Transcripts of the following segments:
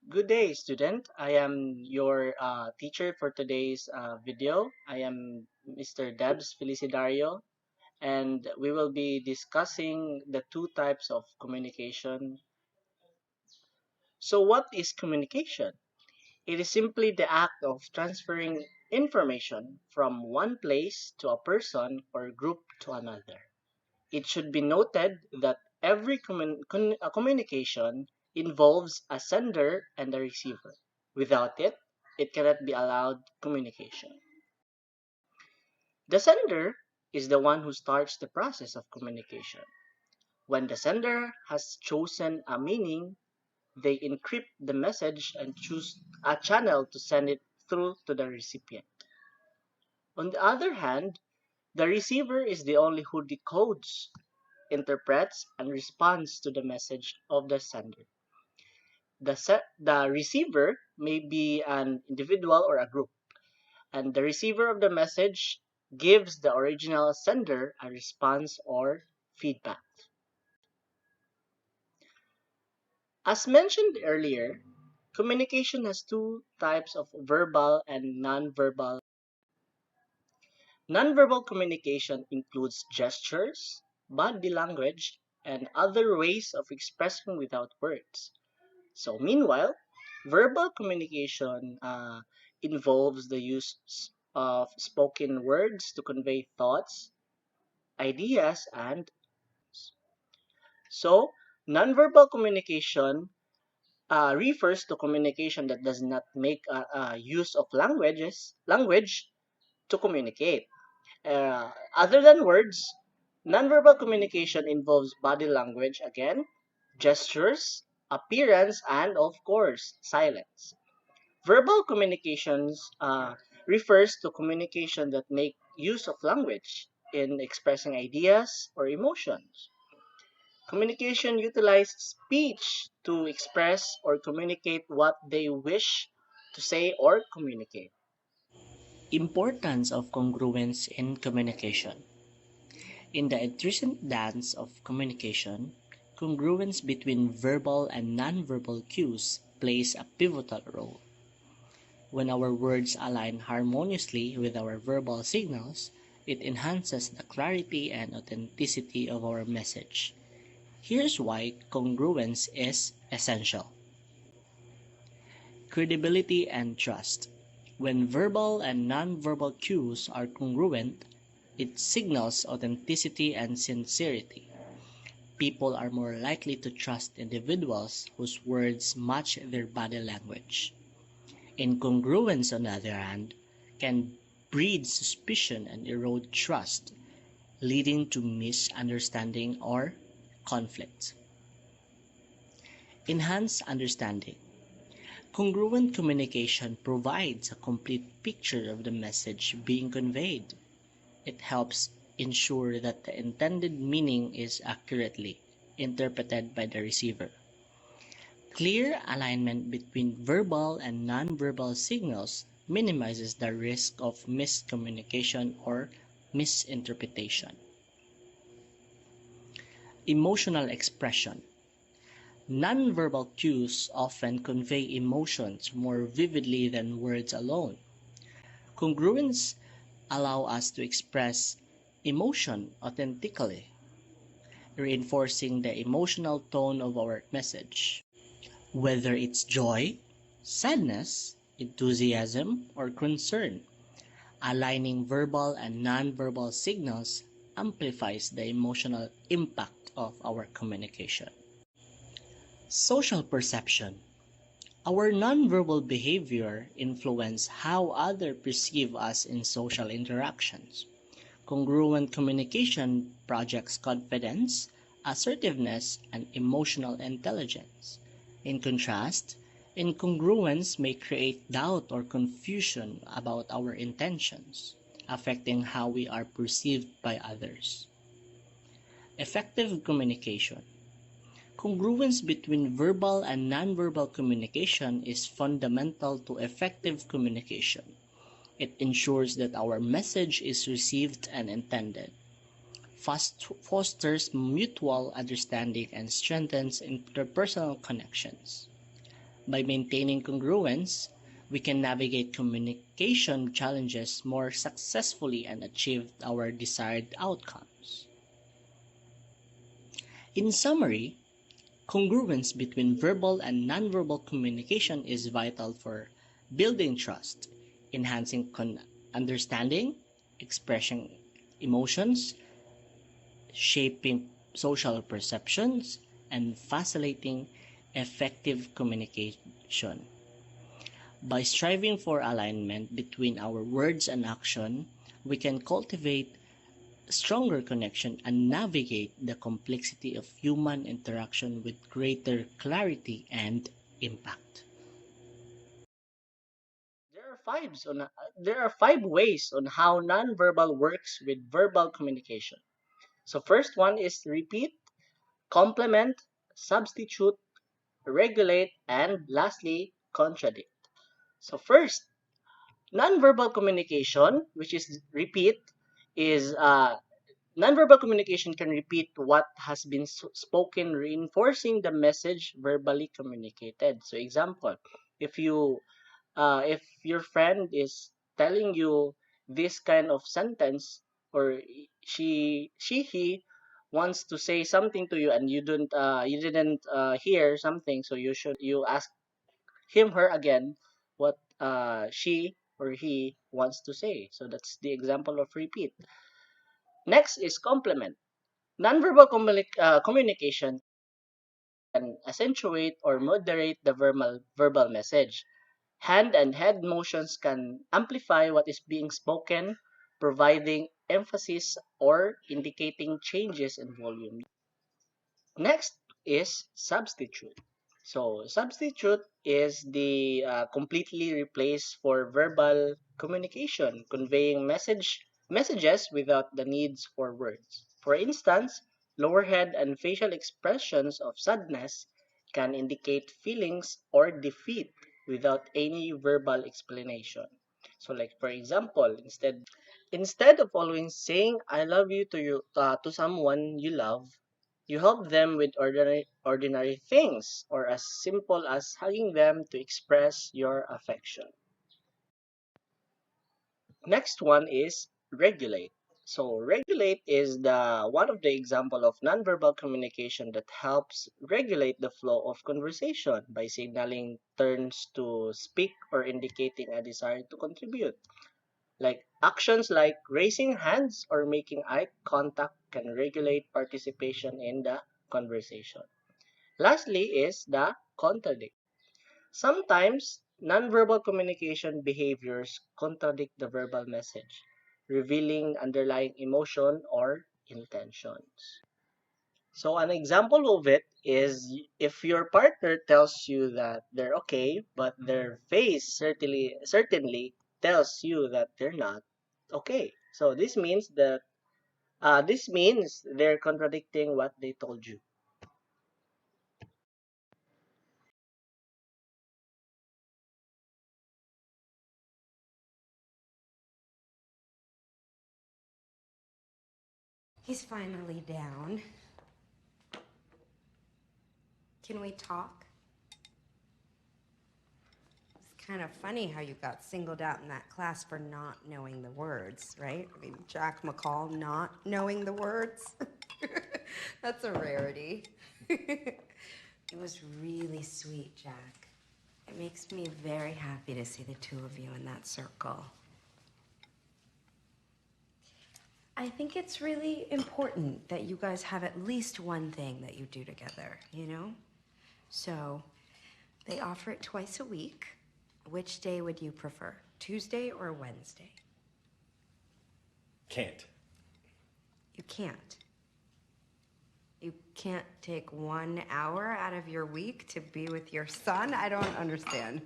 Good day, student. I am your teacher for today's video. I am Mr. Debs Felicidario, and we will be discussing the two types of communication. So, what is communication? It is simply the act of transferring information from one place to a person or group to another. It should be noted that every communication involves a sender and a receiver. Without it, it cannot be allowed communication. The sender is the one who starts the process of communication. When the sender has chosen a meaning, they encrypt the message and choose a channel to send it through to the recipient. On the other hand, the receiver is the only who decodes, interprets, and responds to the message of the sender. The receiver may be an individual or a group, and the receiver of the message gives the original sender a response or feedback. As mentioned earlier, communication has two types of verbal and nonverbal. Nonverbal communication includes gestures, body language, and other ways of expressing without words. So, meanwhile, verbal communication involves the use of spoken words to convey thoughts, ideas, and so nonverbal communication refers to communication that does not make use of language to communicate. Other than words, nonverbal communication involves body language again, gestures, appearance, and of course, silence. Verbal communications refers to communication that make use of language in expressing ideas or emotions. Communication utilizes speech to express or communicate what they wish to say or communicate. Importance of congruence in communication. In the intricate dance of communication, congruence between verbal and nonverbal cues plays a pivotal role. When our words align harmoniously with our verbal signals, it enhances the clarity and authenticity of our message. Here's why congruence is essential. Credibility and trust. When verbal and nonverbal cues are congruent, it signals authenticity and sincerity. People are more likely to trust individuals whose words match their body language. Incongruence, on the other hand, can breed suspicion and erode trust, leading to misunderstanding or conflict. Enhance understanding. Congruent communication provides a complete picture of the message being conveyed. It helps ensure that the intended meaning is accurately interpreted by the receiver. Clear alignment between verbal and nonverbal signals minimizes the risk of miscommunication or misinterpretation. Emotional expression. Nonverbal cues often convey emotions more vividly than words alone. Congruence allow us to express emotion authentically, reinforcing the emotional tone of our message. Whether it's joy, sadness, enthusiasm, or concern, aligning verbal and nonverbal signals amplifies the emotional impact of our communication. Social perception. Our nonverbal behavior influence how others perceive us in social interactions. Congruent communication projects confidence, assertiveness, and emotional intelligence. In contrast, incongruence may create doubt or confusion about our intentions, affecting how we are perceived by others. Effective communication. Congruence between verbal and nonverbal communication is fundamental to effective communication. It ensures that our message is received and intended, fosters mutual understanding, and strengthens interpersonal connections. By maintaining congruence, we can navigate communication challenges more successfully and achieve our desired outcomes. In summary, congruence between verbal and nonverbal communication is vital for building trust, enhancing understanding, expressing emotions, shaping social perceptions, and facilitating effective communication. By striving for alignment between our words and action, we can cultivate stronger connection and navigate the complexity of human interaction with greater clarity and impact. There are there are 5 ways on how nonverbal works with verbal communication. So first one is repeat, complement, substitute, regulate, and lastly contradict. So first, nonverbal communication, which is repeat, is nonverbal communication can repeat what has been spoken, reinforcing the message verbally communicated. So example, if you if your friend is telling you this kind of sentence, or he wants to say something to you and you didn't hear something, so you ask him her again what she or he wants to say. So that's the example of repeat. Next is complement. Nonverbal communication can accentuate or moderate the verbal message. Hand and head motions can amplify what is being spoken, providing emphasis or indicating changes in volume. Next is substitute. So substitute is the completely replace for verbal communication, conveying messages without the needs for words. For instance, lower head and facial expressions of sadness can indicate feelings or defeat without any verbal explanation. So like for example, instead of always saying I love you to someone you love, you help them with ordinary things or as simple as hugging them to express your affection. Next one is regulate. So regulate is the one of the example of nonverbal communication that helps regulate the flow of conversation by signaling turns to speak or indicating a desire to contribute. Like actions like raising hands or making eye contact can regulate participation in the conversation. Lastly is the contradict. Sometimes nonverbal communication behaviors contradict the verbal message, revealing underlying emotion or intentions. So an example of it is if your partner tells you that they're okay, but their face certainly tells you that they're not okay. So this means they're contradicting what they told you. He's finally down. Can we talk? It's kind of funny how you got singled out in that class for not knowing the words, right? I mean, Jack McCall not knowing the words. That's a rarity. It was really sweet, Jack. It makes me very happy to see the two of you in that circle. I think it's really important that you guys have at least one thing that you do together, you know? So, they offer it twice a week. Which day would you prefer? Tuesday or Wednesday? Can't. You can't. You can't take 1 hour out of your week to be with your son? I don't understand.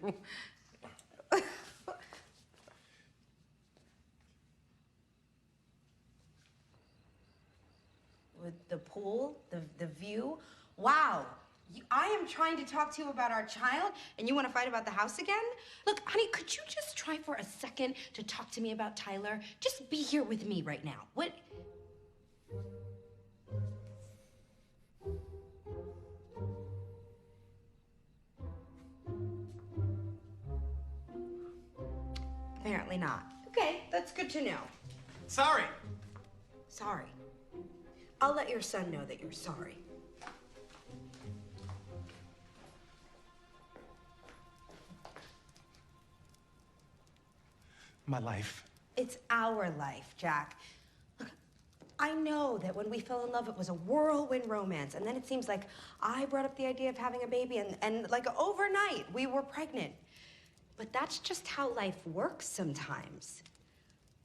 With the pool, the view. Wow. I am trying to talk to you about our child, and you want to fight about the house again? Look, honey, could you just try for a second to talk to me about Tyler? Just be here with me right now. What? definitely not. Okay, that's good to know. Sorry. Sorry. I'll let your son know that you're sorry. My life. It's our life, Jack. Look, I know that when we fell in love, it was a whirlwind romance. And then it seems like I brought up the idea of having a baby, and like overnight, we were pregnant. But that's just how life works sometimes.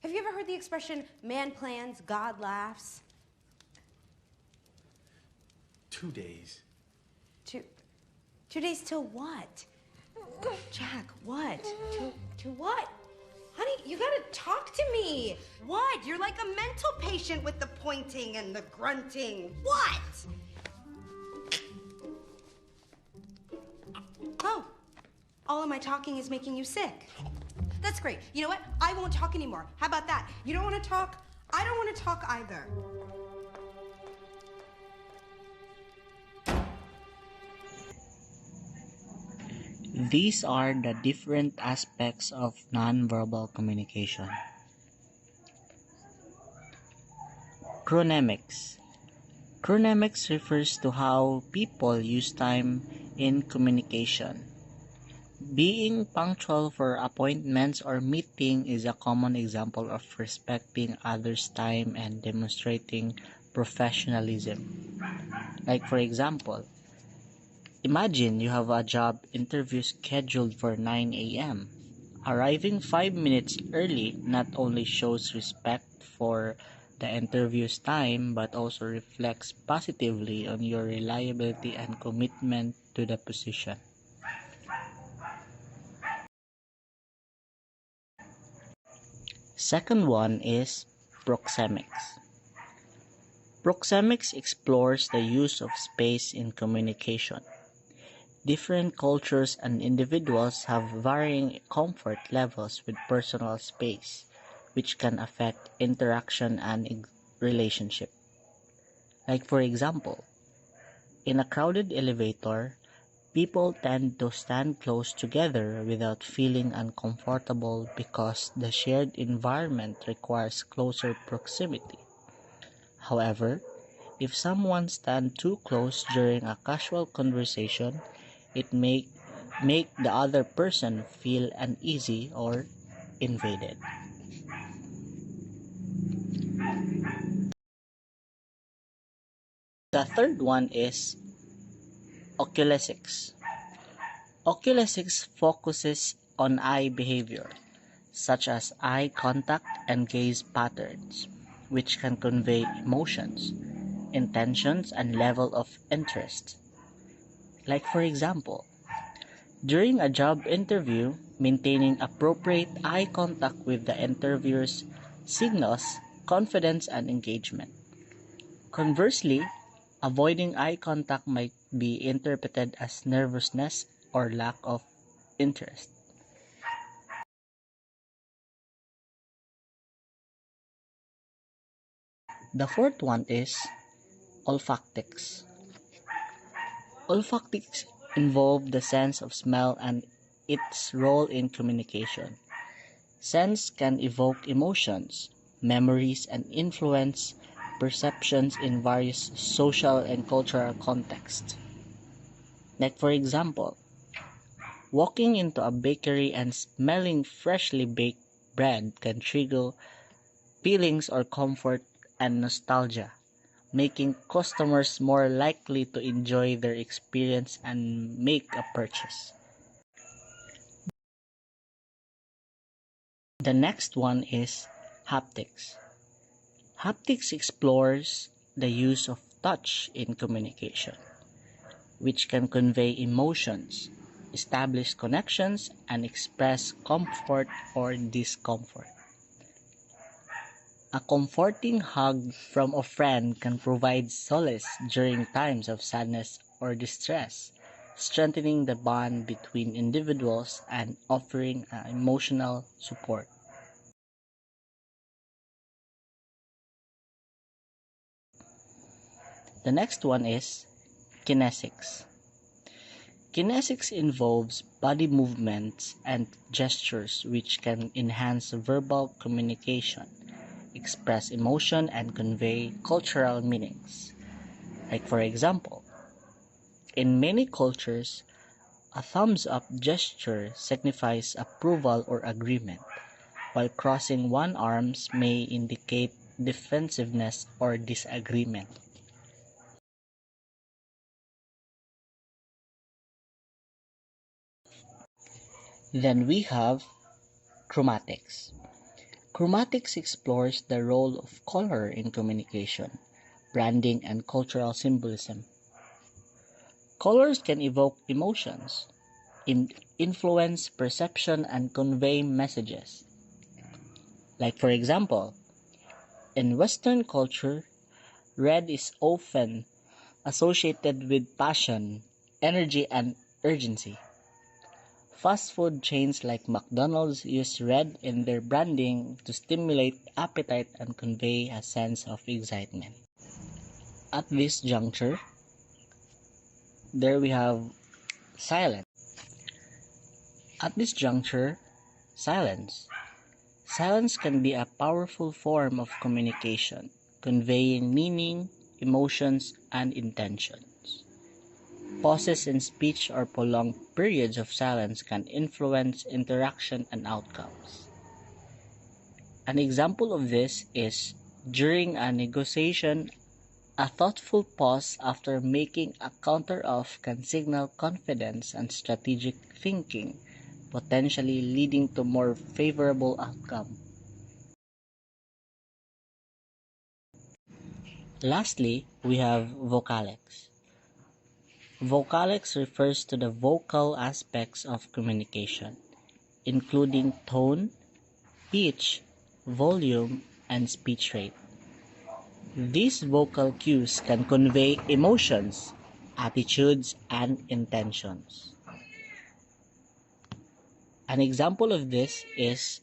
Have you ever heard the expression, man plans, God laughs? 2 days. 2 days till what? Jack, what? To what? Honey, you gotta talk to me. What? You're like a mental patient with the pointing and the grunting. What? Oh, all of my talking is making you sick. That's great. You know what? I won't talk anymore. How about that? You don't want to talk? I don't want to talk either. These are the different aspects of nonverbal communication. Chronemics. Chronemics refers to how people use time in communication. Being punctual for appointments or meeting is a common example of respecting others' time and demonstrating professionalism. Like for example, imagine you have a job interview scheduled for 9 a.m. Arriving 5 minutes early not only shows respect for the interview's time but also reflects positively on your reliability and commitment to the position. Second one is proxemics. Proxemics explores the use of space in communication. Different cultures and individuals have varying comfort levels with personal space, which can affect interaction and relationship. Like for example, in a crowded elevator, people tend to stand close together without feeling uncomfortable because the shared environment requires closer proximity. However, if someone stands too close during a casual conversation, it may make the other person feel uneasy or invaded. The third one is oculesics. Oculesics focuses on eye behavior, such as eye contact and gaze patterns, which can convey emotions, intentions, and level of interest. Like for example, during a job interview, maintaining appropriate eye contact with the interviewers signals confidence and engagement. Conversely, avoiding eye contact might be interpreted as nervousness or lack of interest. The fourth one is olfactics. Olfactics involve the sense of smell and its role in communication. Scents can evoke emotions, memories, and influence perceptions in various social and cultural contexts. Like for example, walking into a bakery and smelling freshly baked bread can trigger feelings or comfort and nostalgia, making customers more likely to enjoy their experience and make a purchase. The next one is haptics. Haptics explores the use of touch in communication, which can convey emotions, establish connections, and express comfort or discomfort. A comforting hug from a friend can provide solace during times of sadness or distress, strengthening the bond between individuals and offering emotional support. The next one is kinesics. Kinesics involves body movements and gestures which can enhance verbal communication, express emotion, and convey cultural meanings. Like, for example, in many cultures, a thumbs up gesture signifies approval or agreement, while crossing one arms may indicate defensiveness or disagreement. Then we have chromatics. Chromatics explores the role of color in communication, branding, and cultural symbolism. Colors can evoke emotions, influence perception, and convey messages. Like, for example, in Western culture, red is often associated with passion, energy, and urgency. Fast food chains like McDonald's use red in their branding to stimulate appetite and convey a sense of excitement. At this juncture, there we have silence. At this juncture, silence. Silence can be a powerful form of communication, conveying meaning, emotions, and intentions. Pauses in speech or prolonged periods of silence can influence interaction and outcomes. An example of this is during a negotiation, a thoughtful pause after making a counteroffer can signal confidence and strategic thinking, potentially leading to more favorable outcome. Lastly, we have vocalics. Vocalics refers to the vocal aspects of communication, including tone, pitch, volume, and speech rate. These vocal cues can convey emotions, attitudes, and intentions. An example of this is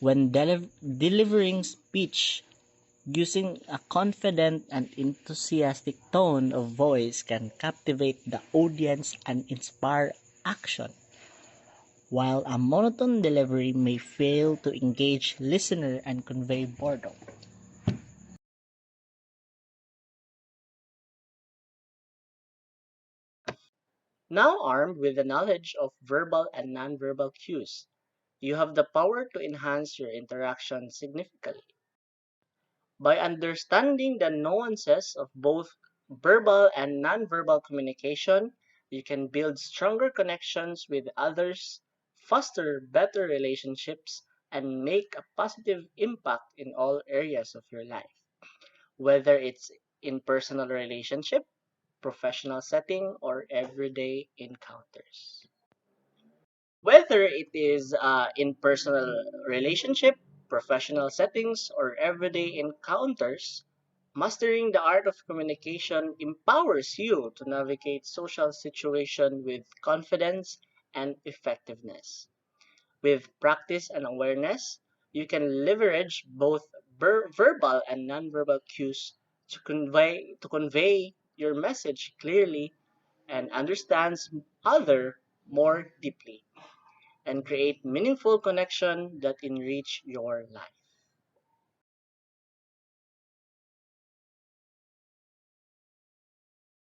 when delivering speech, using a confident and enthusiastic tone of voice can captivate the audience and inspire action, while a monotone delivery may fail to engage listener and convey boredom. Now armed with the knowledge of verbal and nonverbal cues, you have the power to enhance your interaction significantly. By understanding the nuances of both verbal and nonverbal communication, you can build stronger connections with others, foster better relationships, and make a positive impact in all areas of your life, whether it's in personal relationship, professional setting, or everyday encounters. Whether it is in personal relationship, professional settings, or everyday encounters, mastering the art of communication empowers you to navigate social situations with confidence and effectiveness. With practice and awareness, you can leverage both verbal and nonverbal cues to convey your message clearly and understands other more deeply and create meaningful connection that enrich your life.